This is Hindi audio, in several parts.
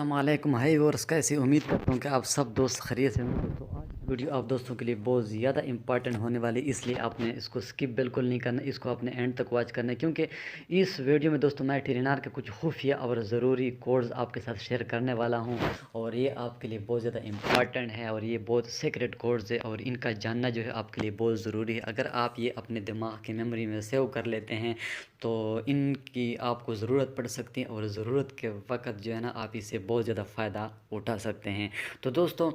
अस्सलामुअलैकुम। हाय व्यूअर्स, कैसे उम्मीद करता हूँ कि आप सब दोस्त खैरियत से होंगे। तो आज की वीडियो आप दोस्तों के लिए बहुत ज़्यादा इंपॉर्टेंट होने वाली, इसलिए आपने इसको स्किप बिल्कुल नहीं करना, इसको अपने एंड तक वॉच करना है, क्योंकि इस वीडियो में दोस्तों मैं टेलीनार के कुछ खुफिया और ज़रूरी कोड्स आपके साथ शेयर करने वाला हूँ और ये आपके लिए बहुत ज़्यादा इंपॉर्टेंट है और ये बहुत सीक्रेट कोड्स है और इनका जानना जो है आपके लिए बहुत ज़रूरी है। अगर आप ये अपने दिमाग की मेमोरी में सेव कर लेते हैं तो इनकी आपको ज़रूरत पड़ सकती है और ज़रूरत के वक़्त जो है ना आप इससे बहुत ज़्यादा फ़ायदा उठा सकते हैं। तो दोस्तों,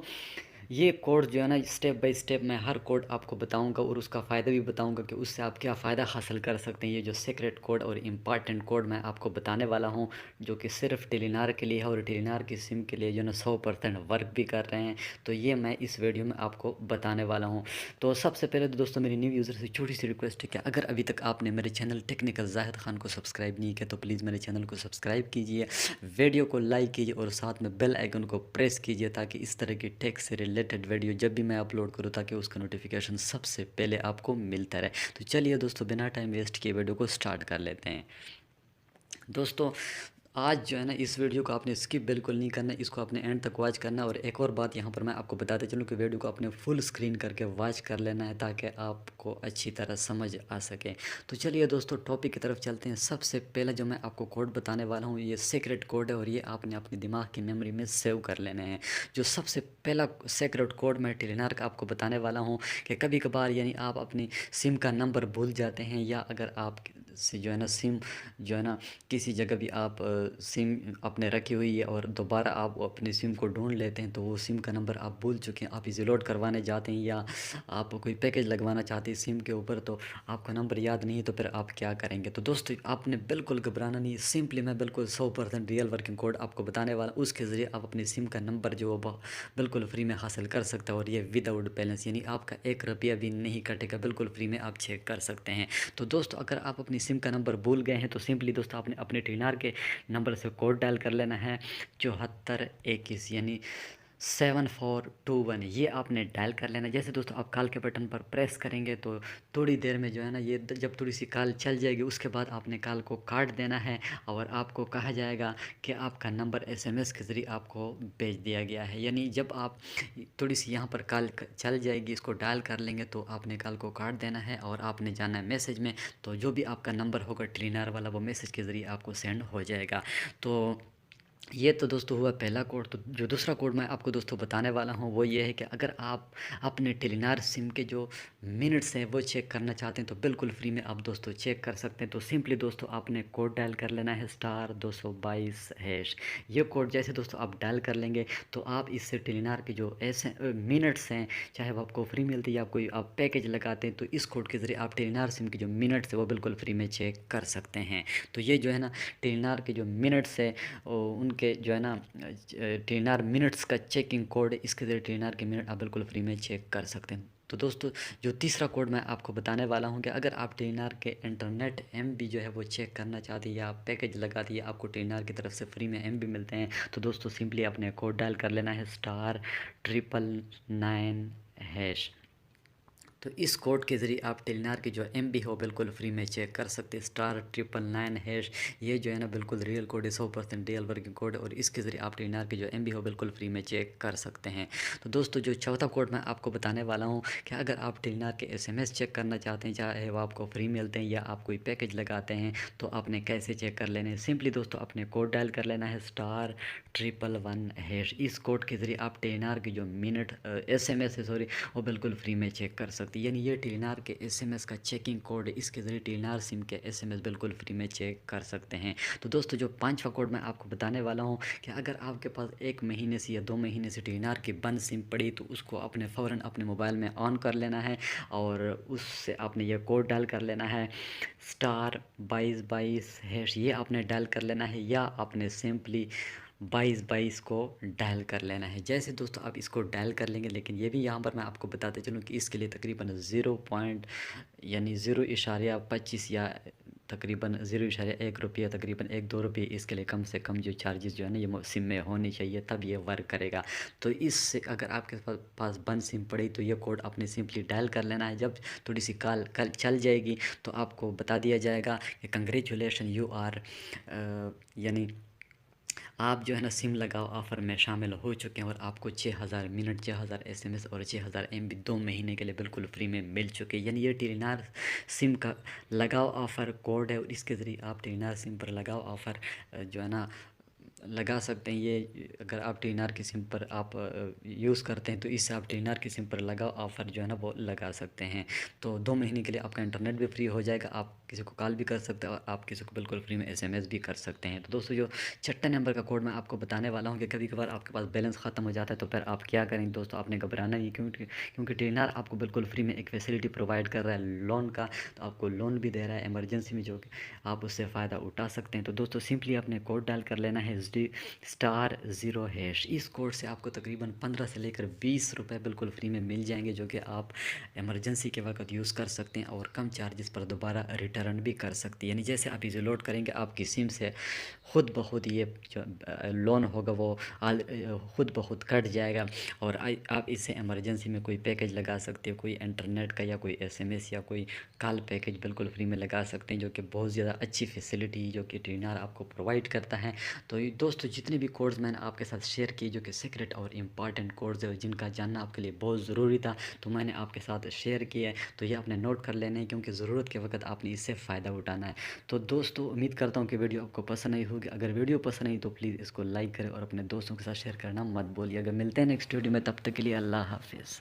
ये कोड जो है ना स्टेप बाय स्टेप मैं हर कोड आपको बताऊंगा और उसका फ़ायदा भी बताऊंगा कि उससे आप क्या फ़ायदा हासिल कर सकते हैं। ये जो सीक्रेट कोड और इम्पॉर्टेंट कोड मैं आपको बताने वाला हूँ, जो कि सिर्फ टेलीनार के लिए है और टेलीनार की सिम के लिए जो ना 100% वर्क भी कर रहे हैं, तो ये मैं इस वीडियो में आपको बताने वाला हूँ। तो सबसे पहले तो दोस्तों, मेरी न्यू यूज़र से छोटी सी रिक्वेस्ट है कि अगर अभी तक आपने मेरे चैनल टेक्निकल जाहिद खान को सब्सक्राइब नहीं किया तो प्लीज़ मेरे चैनल को सब्सक्राइब कीजिए, वीडियो को लाइक कीजिए और साथ में बेल आइकन को प्रेस कीजिए, ताकि इस तरह की टेक से रिलेटेड वीडियो जब भी मैं अपलोड करूँ ताकि उसका नोटिफिकेशन सबसे पहले आपको मिलता रहे। तो चलिए दोस्तों, बिना टाइम वेस्ट किए वीडियो को स्टार्ट कर लेते हैं। दोस्तों, आज जो है ना इस वीडियो को आपने स्किप बिल्कुल नहीं करना, इसको आपने एंड तक वॉच करना है। और एक और बात यहाँ पर मैं आपको बताते चलूँ कि वीडियो को आपने फुल स्क्रीन करके वॉच कर लेना है ताकि आपको अच्छी तरह समझ आ सके। तो चलिए दोस्तों, टॉपिक की तरफ चलते हैं। सबसे पहला जो मैं आपको कोड बताने वाला हूँ ये सीक्रेट कोड है और ये आपने अपने दिमाग की मेमोरी में सेव कर लेने हैं। जो सबसे पहला सीक्रेट कोड मैं टेलीनार का आपको बताने वाला हूँ कि कभी कभार यानी आप अपनी सिम का नंबर भूल जाते हैं, या अगर आप से जो है ना सिम जो है ना किसी जगह भी आप सिम आपने रखी हुई है और दोबारा आप अपनी सिम को ढूंढ लेते हैं, तो वो सिम का नंबर आप भूल चुके हैं, आप इसे लोड करवाने जाते हैं या आप कोई पैकेज लगवाना चाहते हैं सिम के ऊपर, तो आपका नंबर याद नहीं है, तो फिर आप क्या करेंगे। तो दोस्तों, आपने बिल्कुल घबराना नहीं, सिंपली मैं बिल्कुल 100% रियल वर्किंग कोड आपको बताने वाला, उसके ज़रिए आप अपनी सिम का नंबर जो वो बिल्कुल फ्री में हासिल कर सकते हैं और ये विदाउट बैलेंस, यानी आपका 1 रुपया भी नहीं कटेगा, बिल्कुल फ्री में आप चेक कर सकते हैं। तो दोस्तों, अगर आप अपनी सिम का नंबर भूल गए हैं तो सिंपली दोस्तों आपने अपने टेलीनार के नंबर से कोड डायल कर लेना है 7421, यानी 7421, ये आपने डायल कर लेना। जैसे दोस्तों आप कॉल के बटन पर प्रेस करेंगे तो थोड़ी देर में जो है ना ये जब थोड़ी सी कॉल चल जाएगी उसके बाद आपने कॉल को काट देना है और आपको कहा जाएगा कि आपका नंबर एसएमएस के ज़रिए आपको भेज दिया गया है। यानी जब आप थोड़ी सी यहाँ पर कॉल चल जाएगी, इसको डायल कर लेंगे तो आपने कॉल को काट देना है और आपने जाना है मैसेज में, तो जो भी आपका नंबर होगा टेलीनार वाला वो मैसेज के ज़रिए आपको सेंड हो जाएगा। तो ये तो दोस्तों हुआ पहला कोड। तो जो दूसरा कोड मैं आपको दोस्तों बताने वाला हूँ वो ये है कि अगर आप अपने टेलीनार सिम के जो मिनट्स हैं वो चेक करना चाहते हैं तो बिल्कुल फ्री में आप दोस्तों चेक कर सकते हैं। तो सिंपली दोस्तों आपने कोड डायल कर लेना है *222#। ये कोड जैसे दोस्तों आप डायल कर लेंगे तो आप इससे टेलीनार के जो ऐसे मिनट्स हैं, चाहे वो आपको फ्री मिलती है या कोई आप पैकेज लगाते हैं, तो इस कोड के ज़रिए आप टेलीनार सिम के जो मिनट्स है वो बिल्कुल फ्री में चेक कर सकते हैं। तो ये जो है ना टेलीनार के जो मिनट्स है उनके जो है ना टेलीनार मिनट्स का चेकिंग कोड है, इसके ज़रिए टेलीनार के मिनट आप बिल्कुल फ्री में चेक कर सकते हैं। तो दोस्तों, जो तीसरा कोड मैं आपको बताने वाला हूँ कि अगर आप टेलीनार के इंटरनेट एमबी जो है वो चेक करना चाहते हैं या आप पैकेज लगा दिए आपको टेलीनार की तरफ से फ्री में एमबी मिलते हैं, तो दोस्तों सिंपली अपने कोड डायल कर लेना है *999#। तो इस कोड के ज़रिए आप टेलीनार की जो एमबी हो बिल्कुल फ्री में चेक कर सकते हैं *999#। ये जो है ना बिल्कुल रियल कोड है, 100% रियल वर्किंग कोड है और इसके ज़रिए आप टेलीनार की जो एमबी हो बिल्कुल फ्री में चेक कर सकते हैं। तो दोस्तों, जो चौथा कोड मैं आपको बताने वाला हूँ कि अगर आप टेलीनार के एसएमएस चेक करना चाहते हैं, चाहे वो आपको फ्री मिलते हैं या आप कोई पैकेज लगाते हैं, तो आपने कैसे चेक कर लेने हैं। सिंपली दोस्तों अपने कोड डायल कर लेना है *111#। इस कोड के ज़रिए आप टेलीनार की जो मिनट एसएमएस है सॉरी वो बिल्कुल फ्री में चेक कर सकते हैं। यानी ये टेलीनार के एसएमएस का चेकिंग कोड है, इसके ज़रिए टेलीनार सिम के एसएमएस बिल्कुल फ्री में चेक कर सकते हैं। तो दोस्तों, जो पांचवा कोड मैं आपको बताने वाला हूँ कि अगर आपके पास 1 महीने से या 2 महीने से टेलीनार की बंद सिम पड़ी तो उसको अपने फ़ौरन अपने मोबाइल में ऑन कर लेना है और उससे आपने ये कोड डायल कर लेना है *2222#। ये आपने डायल कर लेना है या आपने सिंपली 2222 को डायल कर लेना है। जैसे दोस्तों आप इसको डायल कर लेंगे, लेकिन ये भी यहाँ पर मैं आपको बताते चलूँ कि इसके लिए तकरीबन 0.25 या तकरीबन 0.1 रुपया, तकरीबन 1-2 रुपये इसके लिए कम से कम जो चार्जेस जो है ना ये सिम में होनी चाहिए, तब ये वर्क करेगा। तो इससे अगर आपके पास बंद सिम पड़ी तो ये कोड आपने सिंपली डायल कर लेना है। जब थोड़ी सी कॉल कल चल जाएगी तो आपको बता दिया जाएगा कि कंग्रेचुलेशन यू आर यानी आप जो है ना सिम लगाओ ऑफ़र में शामिल हो चुके हैं और आपको 6000 मिनट, 6000 एसएमएस और 6000 एमबी 2 महीने के लिए बिल्कुल फ्री में मिल चुके हैं। यानी ये टेलीनार सिम का लगाओ ऑफ़र कोड है और इसके ज़रिए आप टेलीनार सिम पर लगाओ ऑफ़र जो है ना लगा सकते हैं। ये अगर आप टीएनआर की सिम पर आप यूज़ करते हैं तो इससे आप टीएनआर की सिम पर लगा ऑफ़र जो है ना वो लगा सकते हैं। तो 2 महीने के लिए आपका इंटरनेट भी फ्री हो जाएगा, आप किसी को कॉल भी कर सकते हैं और आप किसी को बिल्कुल फ्री में एसएमएस भी कर सकते हैं। तो दोस्तों जो छठे नंबर का कोड मैं आपको बताने वाला हूँ कि कभी-कभार आपके पास बैलेंस ख़त्म हो जाता है तो फिर आप क्या करेंगे दोस्तों, आपने घबराना नहीं, क्योंकि टीएनआर आपको बिल्कुल फ्री में एक फैसिलिटी प्रोवाइड कर रहा है लोन का। तो आपको लोन भी दे रहा है इमरजेंसी में, जो कि आप उससे फ़ायदा उठा सकते हैं। तो दोस्तों सिंपली आपने कोड डायल कर लेना है SD*0#। इस कोड से आपको तकरीबन 15 से लेकर 20 रुपए बिल्कुल फ्री में मिल जाएंगे, जो कि आप इमरजेंसी के वक्त यूज़ कर सकते हैं और कम चार्जेस पर दोबारा रिटर्न भी कर सकते हैं। यानी जैसे आप इसे लोड करेंगे आपकी सिम से खुद ब खुद ये जो लोन होगा वो खुद ब खुद कट जाएगा और आप इससे इमरजेंसी में कोई पैकेज लगा सकते हो, कोई इंटरनेट का या कोई एसएमएस या कोई कॉल पैकेज बिल्कुल फ्री में लगा सकते हैं, जो कि बहुत ज़्यादा अच्छी फैसिलिटी जो कि टीएनआर आपको प्रोवाइड करता है। तो ये दोस्तों जितने भी कोड्स मैंने आपके साथ शेयर किए जो कि सीक्रेट और इम्पॉर्टेंट कोड्स है जिनका जानना आपके लिए बहुत ज़रूरी था, तो मैंने आपके साथ शेयर किया है। तो ये आपने नोट कर लेना है क्योंकि ज़रूरत के वक्त आपने इससे फ़ायदा उठाना है। तो दोस्तों उम्मीद करता हूँ कि वीडियो आपको पसंद आई होगी। अगर वीडियो पसंद आई तो प्लीज़ इसको लाइक करें और अपने दोस्तों के साथ शेयर करना मत भूलिए। अगर मिलते हैं नेक्स्ट वीडियो में, तब तक के लिए अल्लाह हाफिज़।